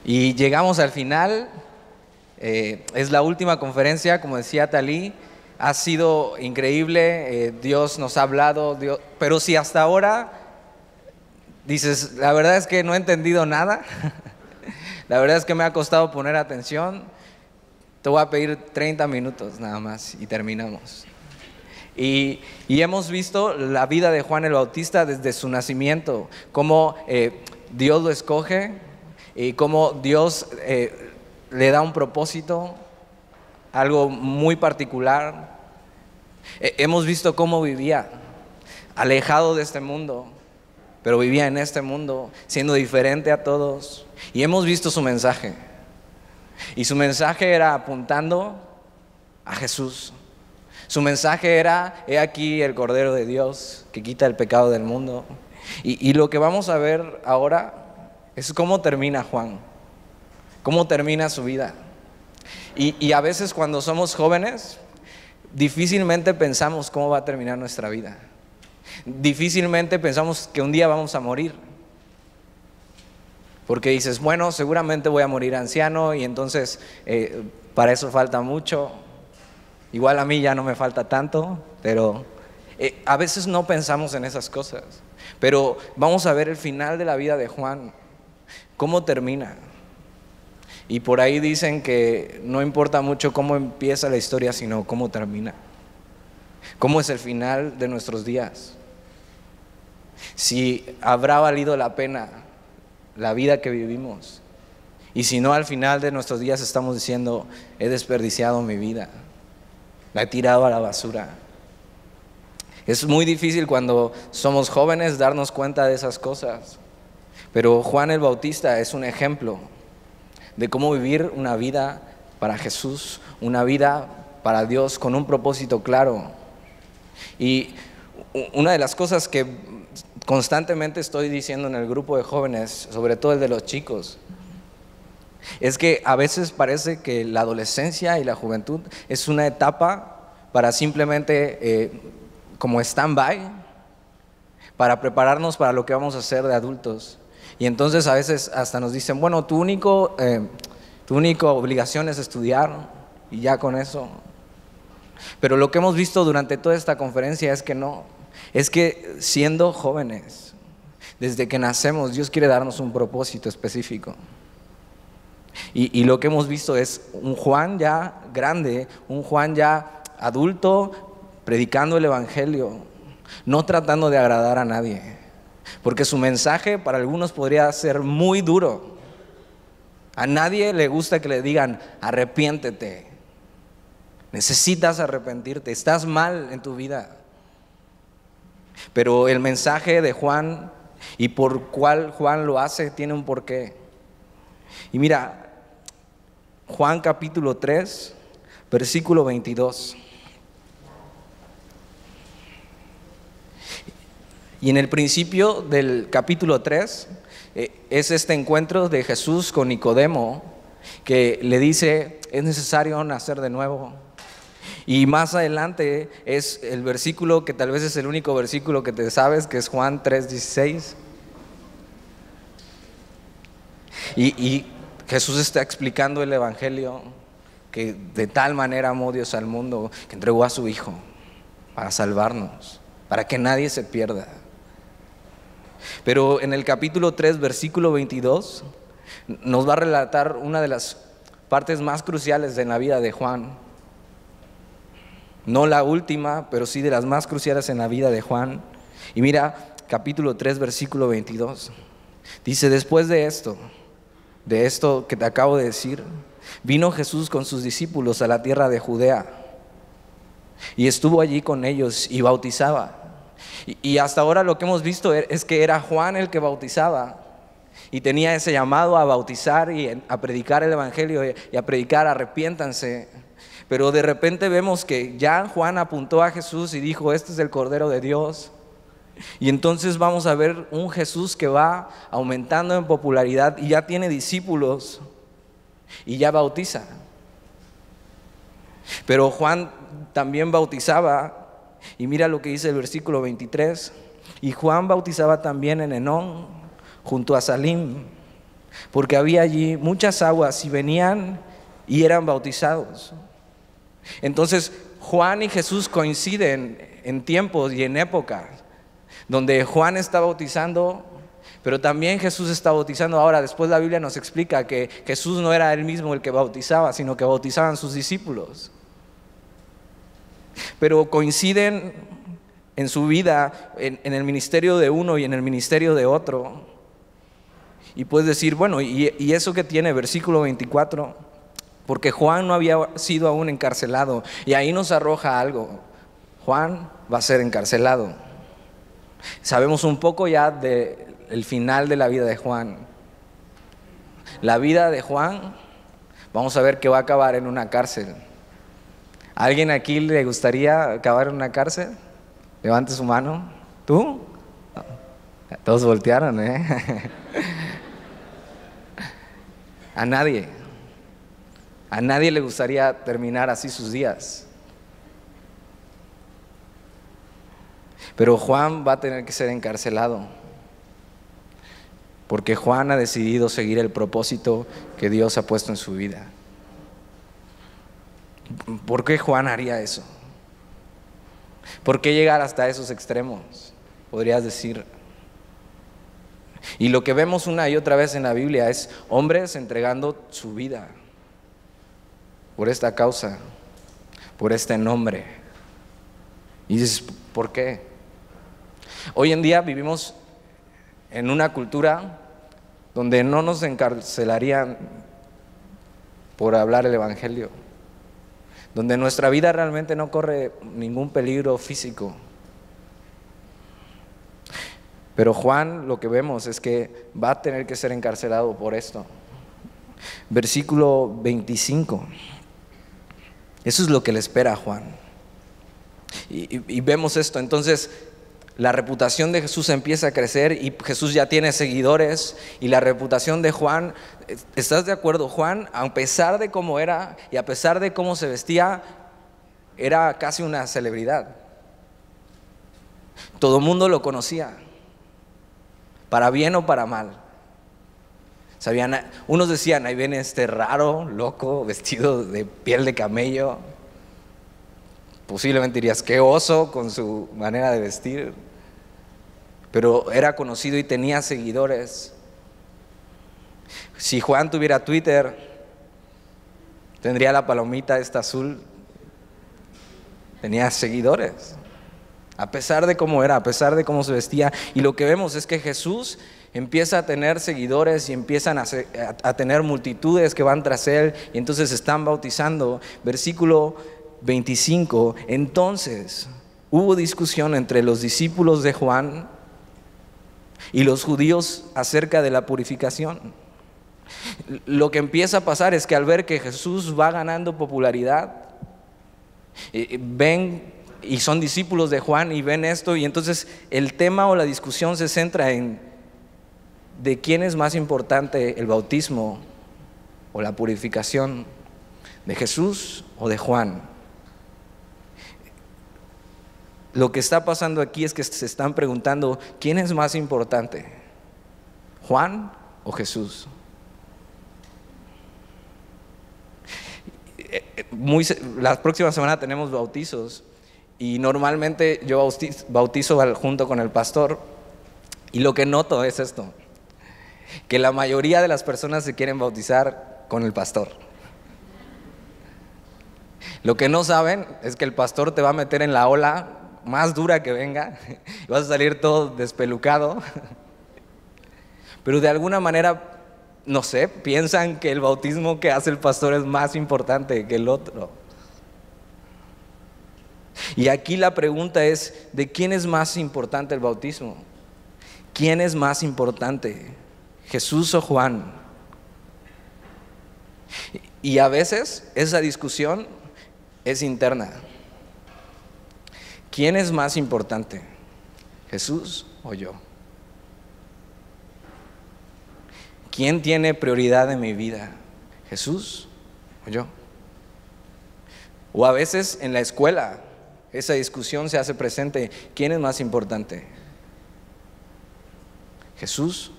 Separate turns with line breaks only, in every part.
Y llegamos al final, es la última conferencia, como decía Talí, ha sido increíble, Dios nos ha hablado, pero si hasta ahora dices, la verdad es que no he entendido nada, la verdad es que me ha costado poner atención, te voy a pedir 30 minutos nada más y terminamos. Y hemos visto la vida de Juan el Bautista desde su nacimiento, cómo Dios lo escoge y cómo Dios le da un propósito, algo muy particular. Hemos visto cómo vivía, alejado de este mundo, pero vivía en este mundo, siendo diferente a todos. Y hemos visto su mensaje. Y su mensaje era apuntando a Jesús. Su mensaje era: he aquí el Cordero de Dios que quita el pecado del mundo. Y lo que vamos a ver ahora es cómo termina Juan, cómo termina su vida. Y a veces cuando somos jóvenes, difícilmente pensamos cómo va a terminar nuestra vida. Difícilmente pensamos que un día vamos a morir. Porque dices, bueno, seguramente voy a morir anciano y entonces para eso falta mucho. Igual a mí ya no me falta tanto, pero a veces no pensamos en esas cosas. Pero vamos a ver el final de la vida de Juan, cómo termina. Y por ahí dicen que no importa mucho cómo empieza la historia, sino cómo termina. Cómo es el final de nuestros días. Si habrá valido la pena la vida que vivimos. Y si no, al final de nuestros días estamos diciendo, he desperdiciado mi vida, la he tirado a la basura. Es muy difícil cuando somos jóvenes darnos cuenta de esas cosas. Pero Juan el Bautista es un ejemplo de cómo vivir una vida para Jesús, una vida para Dios con un propósito claro. Y una de las cosas que constantemente estoy diciendo en el grupo de jóvenes, sobre todo el de los chicos, es que a veces parece que la adolescencia y la juventud es una etapa para simplemente como stand-by, para prepararnos para lo que vamos a hacer de adultos. Y entonces a veces hasta nos dicen, bueno, tu única obligación es estudiar y ya con eso. Pero lo que hemos visto durante toda esta conferencia es que no, es que siendo jóvenes, desde que nacemos, Dios quiere darnos un propósito específico. Y lo que hemos visto es un Juan ya grande, un Juan ya adulto, predicando el evangelio, no tratando de agradar a nadie. Porque su mensaje para algunos podría ser muy duro. A nadie le gusta que le digan, arrepiéntete. Necesitas arrepentirte, estás mal en tu vida. Pero el mensaje de Juan y por cuál Juan lo hace tiene un porqué. Y mira, Juan capítulo 3, versículo 22. Y en el principio del capítulo 3 es este encuentro de Jesús con Nicodemo, que le dice, es necesario nacer de nuevo. Y más adelante es el versículo que tal vez es el único versículo que te sabes, que es Juan 3:16. Y Jesús está explicando el evangelio, que de tal manera amó Dios al mundo, que entregó a su Hijo para salvarnos, para que nadie se pierda. Pero en el capítulo 3, versículo 22, nos va a relatar una de las partes más cruciales en la vida de Juan. No la última, pero sí de las más cruciales en la vida de Juan. Y mira, capítulo 3, versículo 22. Dice, después de esto que te acabo de decir, vino Jesús con sus discípulos a la tierra de Judea y estuvo allí con ellos y bautizaba. Y hasta ahora lo que hemos visto es que era Juan el que bautizaba y tenía ese llamado a bautizar y a predicar el evangelio y a predicar arrepiéntanse. Pero de repente vemos que ya Juan apuntó a Jesús y dijo, este es el Cordero de Dios. Y entonces vamos a ver un Jesús que va aumentando en popularidad y ya tiene discípulos y ya bautiza. Pero Juan también bautizaba, y mira lo que dice el versículo 23. Y Juan bautizaba también en Enón, junto a Salim, porque había allí muchas aguas y venían y eran bautizados. Entonces Juan y Jesús coinciden en tiempos y en épocas donde Juan está bautizando, pero también Jesús está bautizando. Ahora, después la Biblia nos explica que Jesús no era él mismo el que bautizaba, sino que bautizaban sus discípulos. Pero coinciden en su vida, en el ministerio de uno y en el ministerio de otro. Y puedes decir, bueno, ¿y eso que tiene? Versículo 24, porque Juan no había sido aún encarcelado. Y ahí nos arroja algo: Juan va a ser encarcelado. Sabemos un poco ya del final de la vida de Juan. La vida de Juan, vamos a ver que va a acabar en una cárcel. ¿A alguien aquí le gustaría acabar en una cárcel? Levante su mano. ¿Tú? Todos voltearon, ¿eh? A nadie le gustaría terminar así sus días. Pero Juan va a tener que ser encarcelado, porque Juan ha decidido seguir el propósito que Dios ha puesto en su vida. ¿Por qué Juan haría eso? ¿Por qué llegar hasta esos extremos? Podrías decir. Y lo que vemos una y otra vez en la Biblia es hombres entregando su vida por esta causa, por este nombre. Y dices, ¿por qué? Hoy en día vivimos en una cultura donde no nos encarcelarían por hablar el evangelio, donde nuestra vida realmente no corre ningún peligro físico. Pero Juan, lo que vemos es que va a tener que ser encarcelado por esto. Versículo 25. Eso es lo que le espera a Juan. Y vemos esto. Entonces la reputación de Jesús empieza a crecer y Jesús ya tiene seguidores, y la reputación de Juan, ¿estás de acuerdo? Juan, a pesar de cómo era y a pesar de cómo se vestía, era casi una celebridad. Todo el mundo lo conocía, para bien o para mal. Unos decían, ahí viene este raro, loco, vestido de piel de camello. Posiblemente dirías, qué oso con su manera de vestir. Pero era conocido y tenía seguidores. Si Juan tuviera Twitter, tendría la palomita esta azul. Tenía seguidores, a pesar de cómo era, a pesar de cómo se vestía. Y lo que vemos es que Jesús empieza a tener seguidores y empiezan a tener multitudes que van tras él, y entonces se están bautizando. Versículo 25. Entonces hubo discusión entre los discípulos de Juan y los judíos acerca de la purificación. Lo que empieza a pasar es que al ver que Jesús va ganando popularidad, ven y son discípulos de Juan y ven esto, y entonces el tema o la discusión se centra en de quién es más importante, el bautismo o la purificación, de Jesús o de Juan. Lo que está pasando aquí es que se están preguntando, ¿quién es más importante? ¿Juan o Jesús? La próxima semana tenemos bautizos, y normalmente yo bautizo junto con el pastor, y lo que noto es esto, que la mayoría de las personas se quieren bautizar con el pastor. Lo que no saben es que el pastor te va a meter en la ola más dura que venga y vas a salir todo despelucado. Pero de alguna manera, no sé, piensan que el bautismo que hace el pastor es más importante que el otro. Y aquí la pregunta es, ¿de quién es más importante el bautismo? ¿Quién es más importante, Jesús o Juan? Y a veces esa discusión es interna. ¿Quién es más importante, Jesús o yo? ¿Quién tiene prioridad en mi vida, Jesús o yo? O a veces en la escuela esa discusión se hace presente. ¿Quién es más importante, Jesús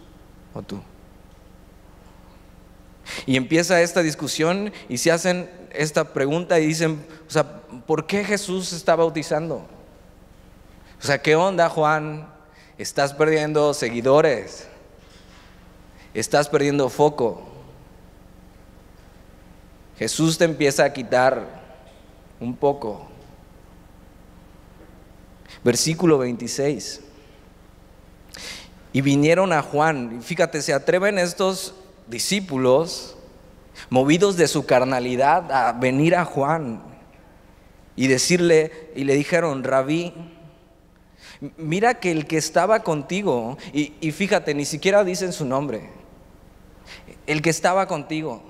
o tú? Y empieza esta discusión y se hacen esta pregunta y dicen, o sea, ¿por qué Jesús se está bautizando? O sea, ¿qué onda, Juan? Estás perdiendo seguidores, estás perdiendo foco. Jesús te empieza a quitar un poco. Versículo 26. Y vinieron a Juan. Fíjate, se atreven estos discípulos, movidos de su carnalidad, a venir a Juan y decirle, y le dijeron, Rabí, mira que el que estaba contigo, y fíjate, ni siquiera dicen su nombre, el que estaba contigo,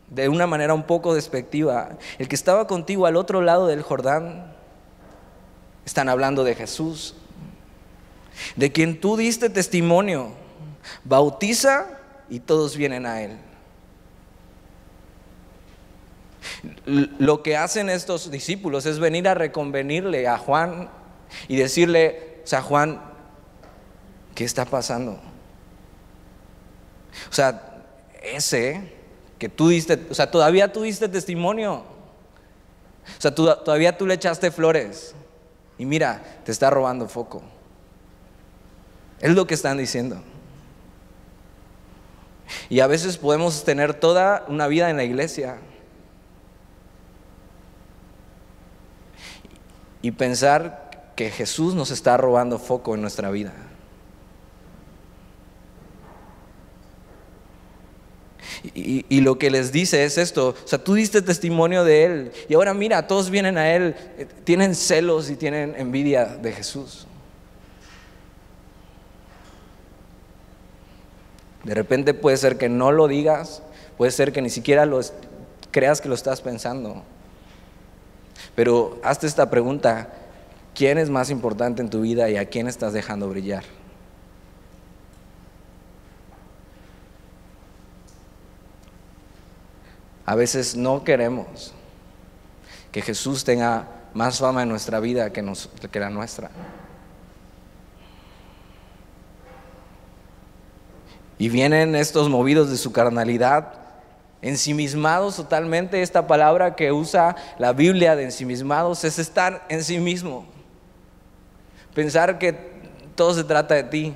de una manera un poco despectiva, el que estaba contigo al otro lado del Jordán, están hablando de Jesús, de quien tú diste testimonio, bautiza y todos vienen a él. Lo que hacen estos discípulos es venir a reconvenirle a Juan y decirle, o sea, Juan, ¿qué está pasando? O sea, ese que tú diste, o sea, todavía tú diste testimonio, o sea, todavía tú le echaste flores y mira, te está robando foco. Es lo que están diciendo. Y a veces podemos tener toda una vida en la iglesia y pensar que Jesús nos está robando foco en nuestra vida. Y lo que les dice es esto, o sea, tú diste testimonio de Él y ahora mira, todos vienen a Él, tienen celos y tienen envidia de Jesús. De repente puede ser que no lo digas, puede ser que ni siquiera creas que lo estás pensando. Pero hazte esta pregunta, ¿quién es más importante en tu vida y a quién estás dejando brillar? A veces no queremos que Jesús tenga más fama en nuestra vida que la nuestra. Y vienen estos movidos de su carnalidad, ensimismados totalmente. Esta palabra que usa la Biblia de ensimismados es estar en sí mismo. Pensar que todo se trata de ti.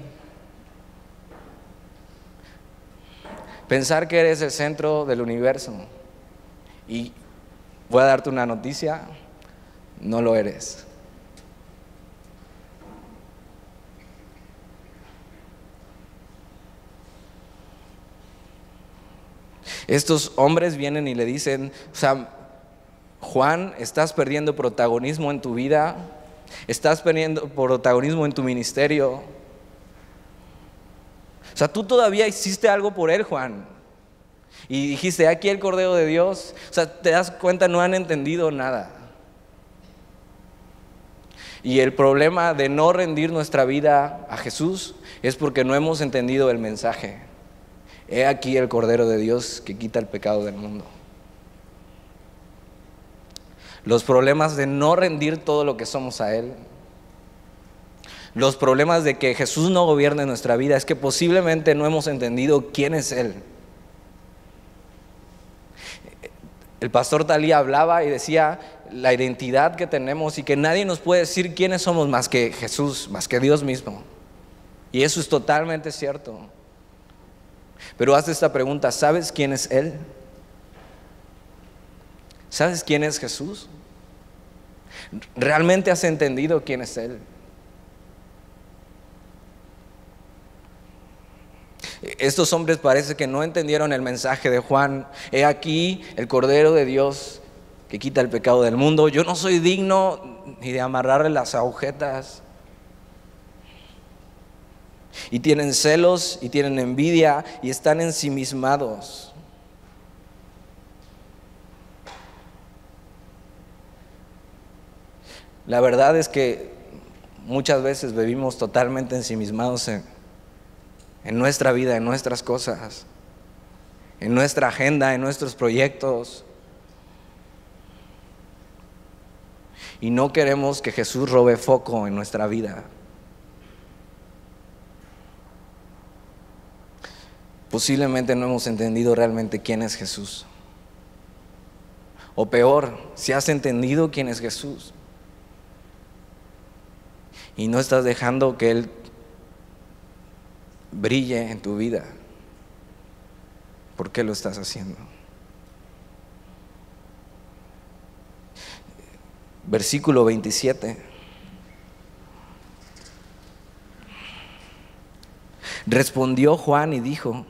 Pensar que eres el centro del universo. Y voy a darte una noticia, no lo eres. Estos hombres vienen y le dicen, o sea, Juan, estás perdiendo protagonismo en tu vida, estás perdiendo protagonismo en tu ministerio. O sea, tú todavía hiciste algo por él, Juan. Y dijiste, aquí el Cordero de Dios. O sea, te das cuenta, no han entendido nada. Y el problema de no rendir nuestra vida a Jesús es porque no hemos entendido el mensaje. He aquí el Cordero de Dios que quita el pecado del mundo. Los problemas de no rendir todo lo que somos a Él, los problemas de que Jesús no gobierne nuestra vida, es que posiblemente no hemos entendido quién es Él. El pastor Talí hablaba y decía la identidad que tenemos y que nadie nos puede decir quiénes somos más que Jesús, más que Dios mismo. Y eso es totalmente cierto. Pero haz esta pregunta, ¿sabes quién es Él? ¿Sabes quién es Jesús? ¿Realmente has entendido quién es Él? Estos hombres parece que no entendieron el mensaje de Juan. He aquí el Cordero de Dios que quita el pecado del mundo. Yo no soy digno ni de amarrarle las agujetas. Y tienen celos y tienen envidia y están ensimismados. La verdad es que muchas veces vivimos totalmente ensimismados en nuestra vida, en nuestras cosas, en nuestra agenda, en nuestros proyectos. Y no queremos que Jesús robe foco en nuestra vida. posiblemente no hemos entendido realmente quién es Jesús. O peor, si has entendido quién es Jesús y no estás dejando que Él brille en tu vida, ¿por qué lo estás haciendo? Versículo 27. Respondió Juan y dijo,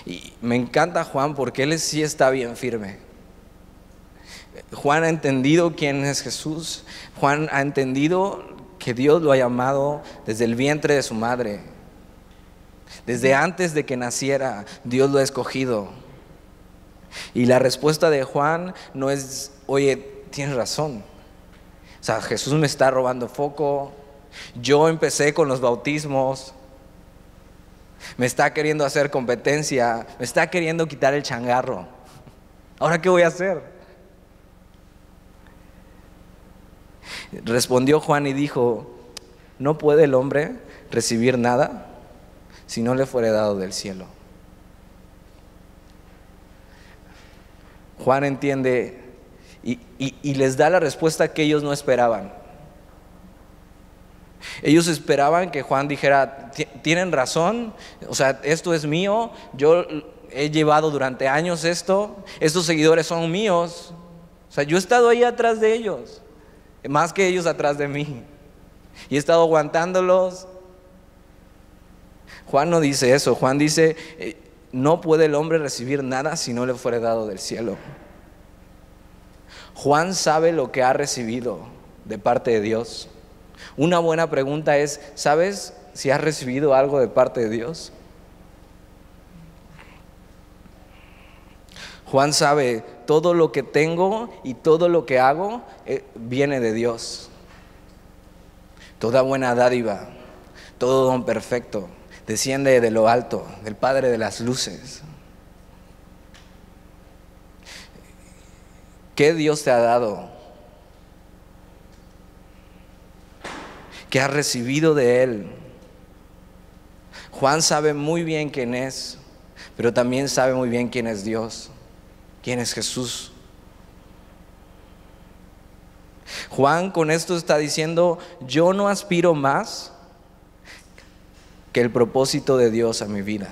y me encanta Juan porque él sí está bien firme. Juan ha entendido quién es Jesús. Juan ha entendido que Dios lo ha llamado desde el vientre de su madre. Desde antes de que naciera, Dios lo ha escogido. Y la respuesta de Juan no es, oye, tienes razón. O sea, Jesús me está robando foco. Yo empecé con los bautismos. Me está queriendo hacer competencia. Me está queriendo quitar el changarro. ¿Ahora qué voy a hacer? Respondió Juan y dijo, ¿no puede el hombre recibir nada si no le fuere dado del cielo? Juan entiende y les da la respuesta que ellos no esperaban. Ellos esperaban que Juan dijera, tienen razón, o sea, esto es mío, yo he llevado durante años esto, estos seguidores son míos, o sea, yo he estado ahí atrás de ellos, más que ellos atrás de mí, y he estado aguantándolos. Juan no dice eso. Juan dice, no puede el hombre recibir nada si no le fuere dado del cielo. Juan sabe lo que ha recibido de parte de Dios. Una buena pregunta es, ¿sabes si has recibido algo de parte de Dios? Juan sabe, todo lo que tengo y todo lo que hago viene de Dios. Toda buena dádiva, todo don perfecto desciende de lo alto, del Padre de las luces. ¿Qué Dios te ha dado? ¿Qué has recibido de Él? Juan sabe muy bien quién es, pero también sabe muy bien quién es Dios, quién es Jesús. Juan con esto está diciendo, yo no aspiro más que el propósito de Dios a mi vida.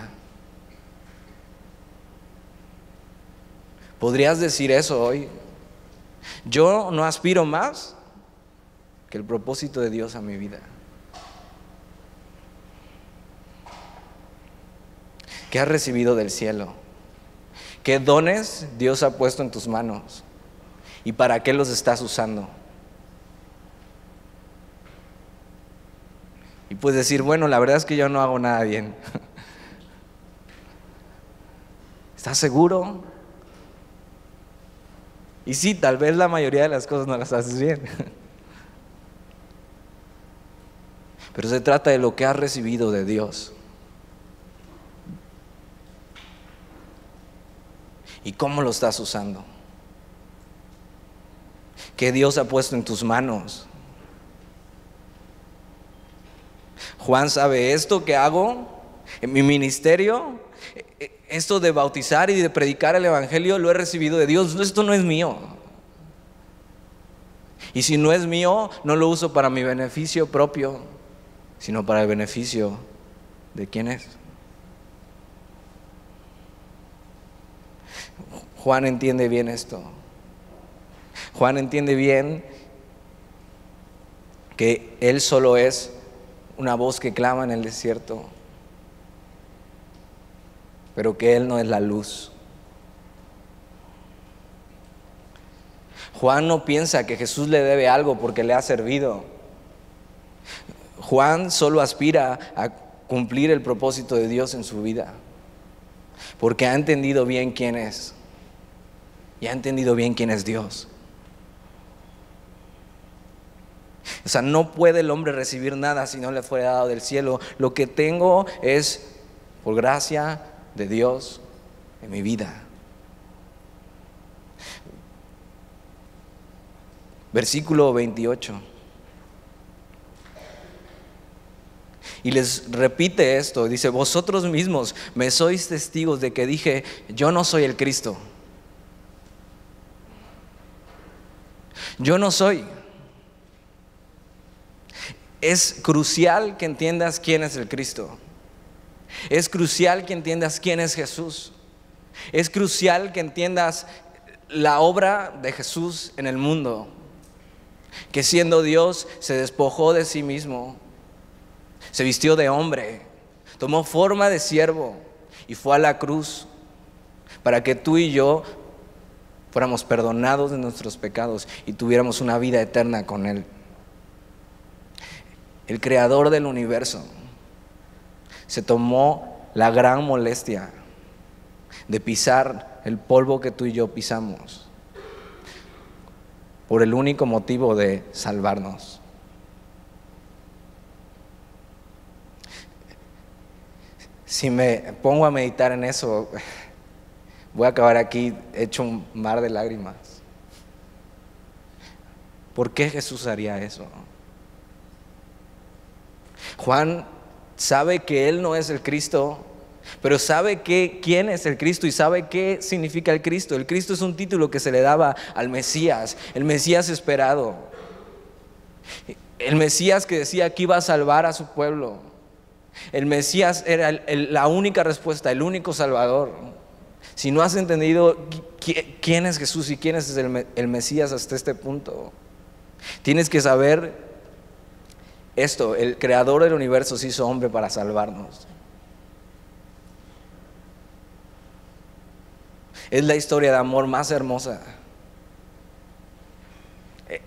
¿Podrías decir eso hoy? Yo no aspiro más que el propósito de Dios a mi vida. ¿Qué has recibido del cielo? ¿Qué dones Dios ha puesto en tus manos? ¿Y para qué los estás usando? Y puedes decir, bueno, la verdad es que yo no hago nada bien. ¿Estás seguro? Y sí, tal vez la mayoría de las cosas no las haces bien. Pero se trata de lo que has recibido de Dios. ¿Y cómo lo estás usando? ¿Qué Dios ha puesto en tus manos? Juan sabe, esto que hago en mi ministerio, esto de bautizar y de predicar el evangelio, lo he recibido de Dios. Esto no es mío. Y si no es mío, no lo uso para mi beneficio propio, sino para el beneficio de quién es. Juan entiende bien esto. Juan entiende bien que él solo es una voz que clama en el desierto, pero que él no es la luz. Juan no piensa que Jesús le debe algo porque le ha servido. Juan solo aspira a cumplir el propósito de Dios en su vida, porque ha entendido bien quién es y ha entendido bien quién es Dios. O sea, no puede el hombre recibir nada si no le fuera dado del cielo. Lo que tengo es por gracia de Dios en mi vida. Versículo 28. Y les repite esto, dice, vosotros mismos me sois testigos de que dije, yo no soy el Cristo. Yo no soy. Es crucial que entiendas quién es el Cristo. Es crucial que entiendas quién es Jesús. Es crucial que entiendas la obra de Jesús en el mundo. Que siendo Dios se despojó de sí mismo. Se vistió de hombre. Tomó forma de siervo y fue a la cruz para que tú y yo fuéramos perdonados de nuestros pecados y tuviéramos una vida eterna con Él. El creador del universo se tomó la gran molestia de pisar el polvo que tú y yo pisamos por el único motivo de salvarnos. Si me pongo a meditar en eso, voy a acabar aquí hecho un mar de lágrimas. ¿Por qué Jesús haría eso? Juan sabe que él no es el Cristo, pero sabe quién es el Cristo y sabe qué significa el Cristo. El Cristo es un título que se le daba al Mesías, el Mesías esperado. El Mesías que decía que iba a salvar a su pueblo. El Mesías era la única respuesta, el único Salvador. Si no has entendido quién es Jesús y quién es el Mesías hasta este punto, tienes que saber esto: el creador del universo se hizo hombre para salvarnos. Es la historia de amor más hermosa.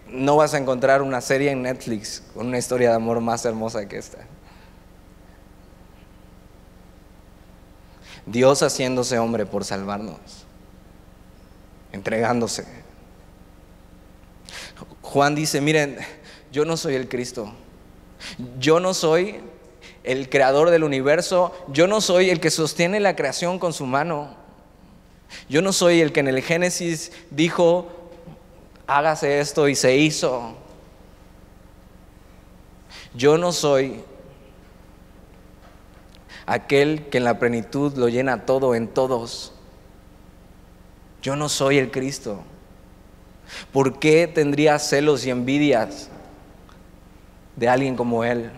No vas a encontrar una serie en Netflix con una historia de amor más hermosa que esta. Dios haciéndose hombre por salvarnos, entregándose. Juan dice, miren, yo no soy el Cristo. Yo no soy el creador del universo. Yo no soy el que sostiene la creación con su mano. Yo no soy el que en el Génesis dijo, hágase esto y se hizo. Yo no soy aquel que en la plenitud lo llena todo en todos. Yo no soy el Cristo. ¿Por qué tendría celos y envidias de alguien como Él?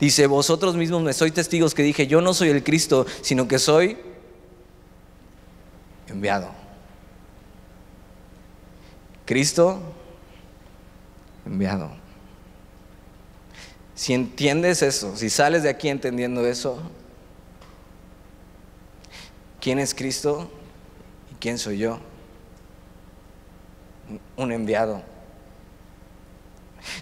Dice, vosotros mismos me sois testigos que dije, yo no soy el Cristo, sino que soy enviado. Cristo enviado. Si entiendes eso, si sales de aquí entendiendo eso, ¿quién es Cristo y quién soy yo? Un enviado.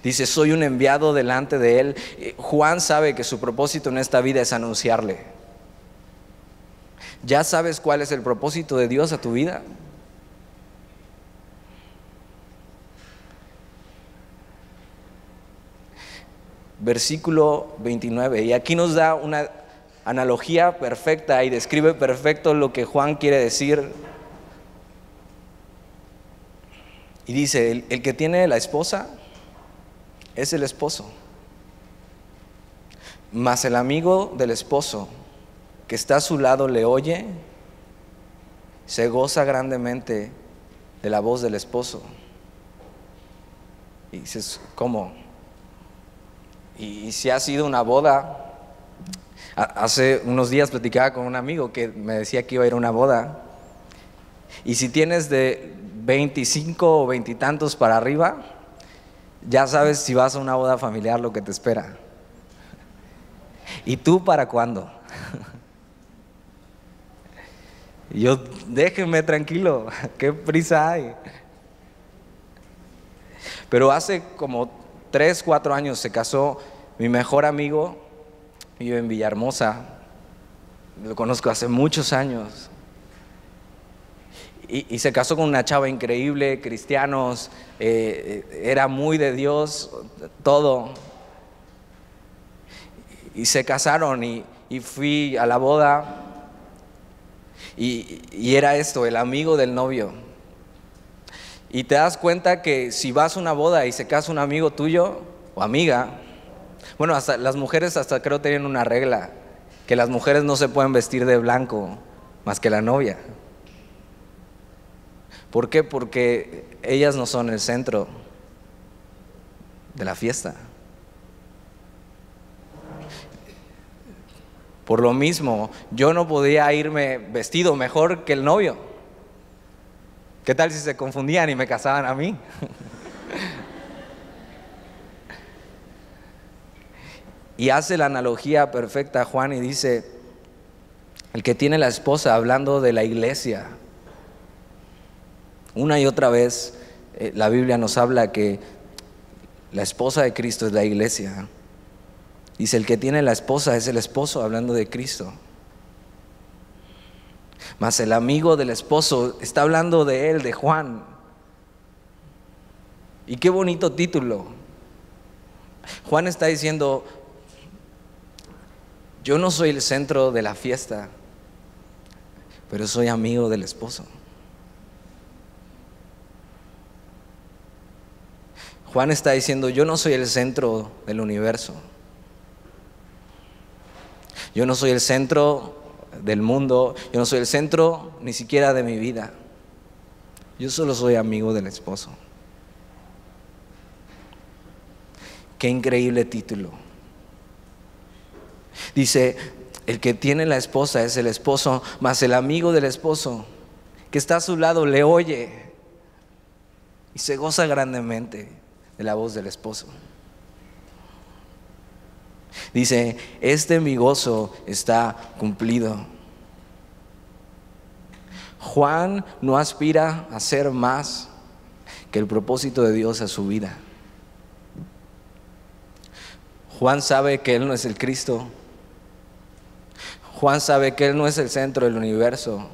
Dice, soy un enviado delante de Él. Juan sabe que su propósito en esta vida es anunciarle. ¿Ya sabes cuál es el propósito de Dios a tu vida? Versículo 29, y aquí nos da una analogía perfecta y describe perfecto lo que Juan quiere decir. Y dice, el que tiene la esposa es el esposo, mas el amigo del esposo que está a su lado le oye, se goza grandemente de la voz del esposo. Y dices, ¿cómo? Y si ha sido una boda, hace unos días platicaba con un amigo que me decía que iba a ir a una boda, y si tienes de 25 o 20 y tantos para arriba, ya sabes si vas a una boda familiar lo que te espera. ¿Y tú para cuándo? Y yo, déjenme tranquilo, ¿qué prisa hay? Pero hace como 3, 4 años se casó mi mejor amigo, vive en Villahermosa, lo conozco hace muchos años, y se casó con una chava increíble, cristianos, era muy de Dios, todo, y se casaron y fui a la boda, y era esto, el amigo del novio. Y te das cuenta que si vas a una boda y se casa un amigo tuyo o amiga, Bueno, hasta las mujeres hasta creo tienen una regla, que las mujeres no se pueden vestir de blanco más que la novia. ¿Por qué? Porque ellas no son el centro de la fiesta. Por lo mismo, yo no podía irme vestido mejor que el novio. ¿Qué tal si se confundían y me casaban a mí? Y hace la analogía perfecta Juan y dice, el que tiene la esposa, hablando de la iglesia. Una y otra vez la Biblia nos habla que la esposa de Cristo es la iglesia. Dice, el que tiene la esposa es el esposo, hablando de Cristo. Mas el amigo del esposo está hablando de él, de Juan. Y qué bonito título. Juan está diciendo, yo no soy el centro de la fiesta, pero soy amigo del esposo. Juan está diciendo, yo no soy el centro del universo. Yo no soy el centro del mundo, yo no soy el centro ni siquiera de mi vida. Yo solo soy amigo del esposo. Qué increíble título. Dice, el que tiene la esposa es el esposo, mas el amigo del esposo que está a su lado le oye y se goza grandemente de la voz del esposo. Dice, mi gozo está cumplido. Juan no aspira a ser más que el propósito de Dios a su vida. Juan sabe que Él no es el Cristo. Juan sabe que Él no es el centro del universo,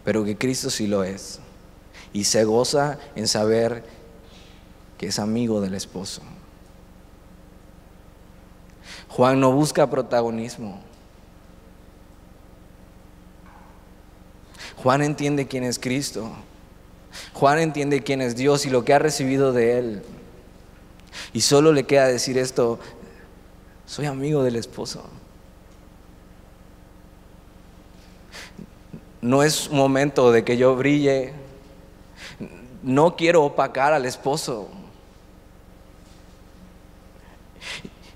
pero que Cristo sí lo es. Y se goza en saber que es amigo del esposo. Juan no busca protagonismo. Juan entiende quién es Cristo. Juan entiende quién es Dios y lo que ha recibido de Él. Y solo le queda decir esto, soy amigo del esposo. No es un momento de que yo brille. No quiero opacar al esposo.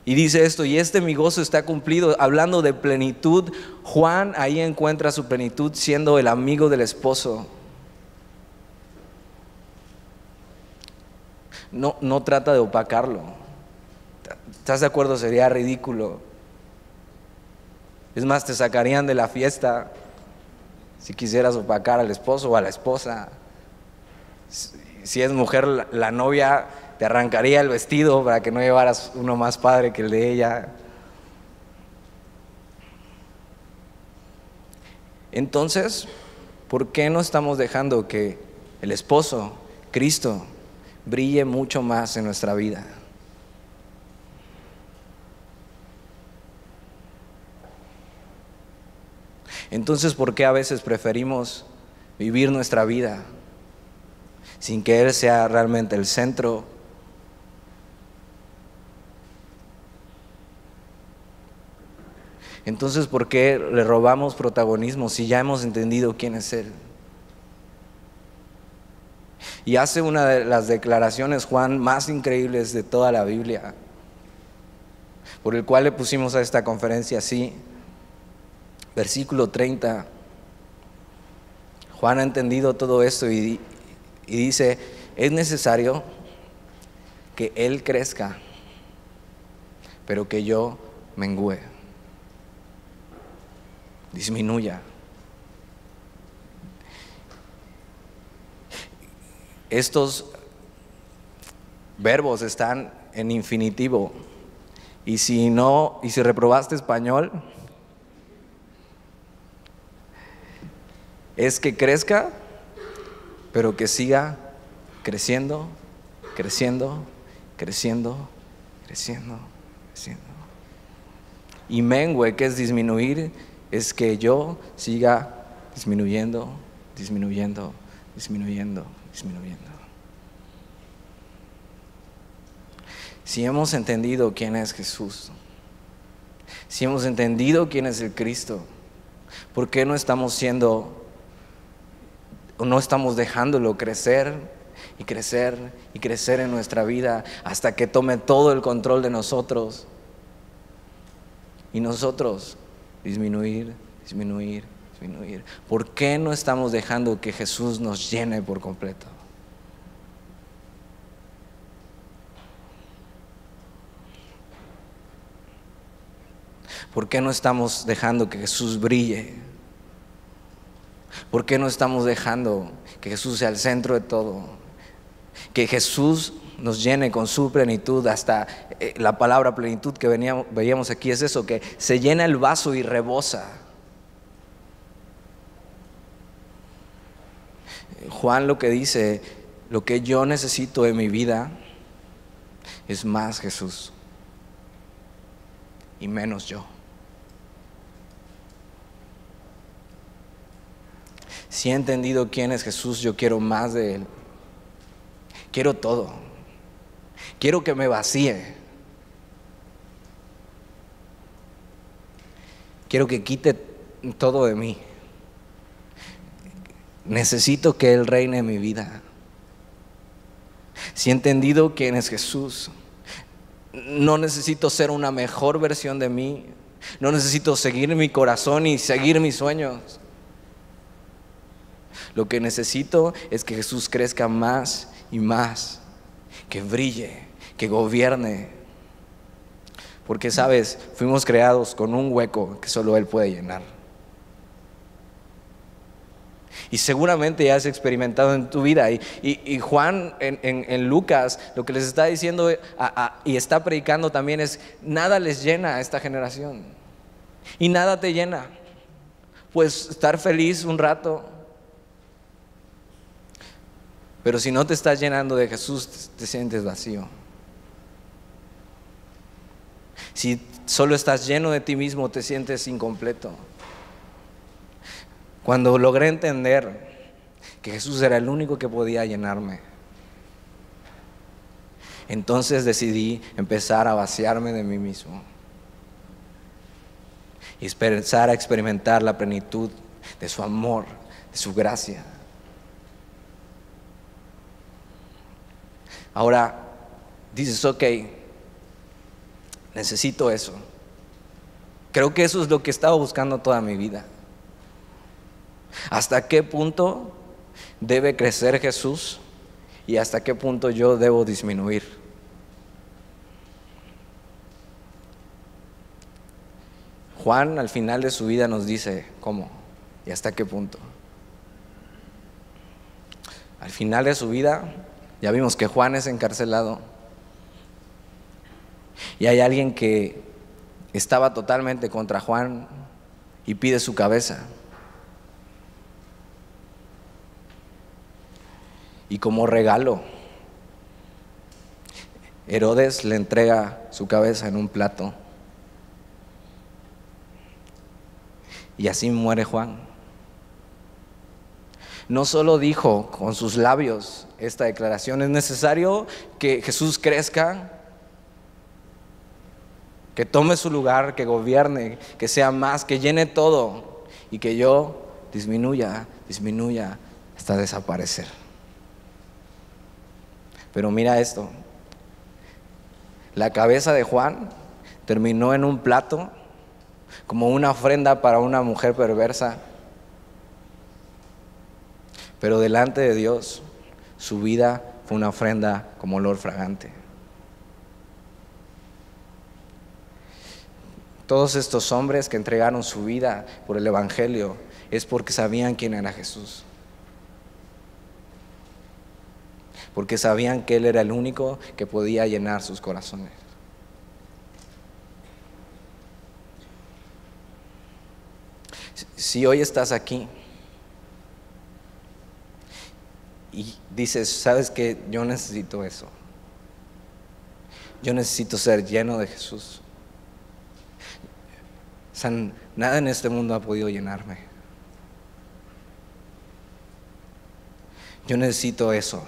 Y dice esto, y mi gozo está cumplido, hablando de plenitud. Juan ahí encuentra su plenitud siendo el amigo del esposo. No trata de opacarlo. ¿Estás de acuerdo? Sería ridículo. Es más, te sacarían de la fiesta si quisieras opacar al esposo o a la esposa. Si es mujer, la novia te arrancaría el vestido para que no llevaras uno más padre que el de ella. Entonces, ¿por qué no estamos dejando que el esposo, Cristo, brille mucho más en nuestra vida? Entonces, ¿por qué a veces preferimos vivir nuestra vida sin que Él sea realmente el centro? Entonces, ¿por qué le robamos protagonismo si ya hemos entendido quién es Él? Y hace una de las declaraciones, Juan, más increíbles de toda la Biblia, por el cual le pusimos a esta conferencia así, versículo 30. Juan ha entendido todo esto y dice, es necesario que Él crezca, pero que yo mengüe, disminuya. Estos verbos están en infinitivo y si reprobaste español, es que crezca, pero que siga creciendo, creciendo, creciendo, creciendo, creciendo. Y mengue, que es disminuir, es que yo siga disminuyendo, disminuyendo, disminuyendo, disminuyendo. Si hemos entendido quién es Jesús, si hemos entendido quién es el Cristo, ¿por qué no estamos dejándolo crecer y crecer y crecer en nuestra vida hasta que tome todo el control de nosotros y nosotros disminuir? ¿Por qué no estamos dejando que Jesús nos llene por completo? ¿Por qué no estamos dejando que Jesús brille? ¿Por qué no estamos dejando que Jesús sea el centro de todo? Que Jesús nos llene con su plenitud. Hasta la palabra plenitud que veíamos aquí es eso, que se llena el vaso y rebosa. Juan lo que dice, lo que yo necesito en mi vida es más Jesús y menos yo. Si he entendido quién es Jesús, yo quiero más de Él. Quiero todo. Quiero que me vacíe. Quiero que quite todo de mí. Necesito que Él reine en mi vida. Si he entendido quién es Jesús, no necesito ser una mejor versión de mí. No necesito seguir mi corazón y seguir mis sueños. Lo que necesito es que Jesús crezca más y más, que brille, que gobierne. Porque sabes, fuimos creados con un hueco que solo Él puede llenar. Y seguramente ya has experimentado en tu vida. Y Juan en Lucas lo que les está diciendo y está predicando también es: nada les llena a esta generación. Y nada te llena. Puedes estar feliz un rato, pero si no te estás llenando de Jesús, te sientes vacío. Si solo estás lleno de ti mismo, te sientes incompleto. Cuando logré entender que Jesús era el único que podía llenarme, entonces decidí empezar a vaciarme de mí mismo y empezar a experimentar la plenitud de su amor, de su gracia. Ahora dices: ok, necesito eso. Creo que eso es lo que he estado buscando toda mi vida. ¿Hasta qué punto debe crecer Jesús y hasta qué punto yo debo disminuir? Juan al final de su vida nos dice cómo y hasta qué punto. Al final de su vida ya vimos que Juan es encarcelado y hay alguien que estaba totalmente contra Juan y pide su cabeza. Y como regalo, Herodes le entrega su cabeza en un plato. Y así muere Juan. No solo dijo con sus labios esta declaración: es necesario que Jesús crezca, que tome su lugar, que gobierne, que sea más, que llene todo, y que yo disminuya hasta desaparecer. Pero mira esto, la cabeza de Juan terminó en un plato como una ofrenda para una mujer perversa, pero delante de Dios su vida fue una ofrenda como olor fragante. Todos estos hombres que entregaron su vida por el Evangelio es porque sabían quién era Jesús, porque sabían que Él era el único que podía llenar sus corazones. Si hoy estás aquí y dices: ¿sabes qué? Yo necesito eso. Yo necesito ser lleno de Jesús. O sea, nada en este mundo ha podido llenarme. Yo necesito eso,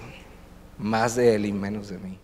más de Él y menos de mí.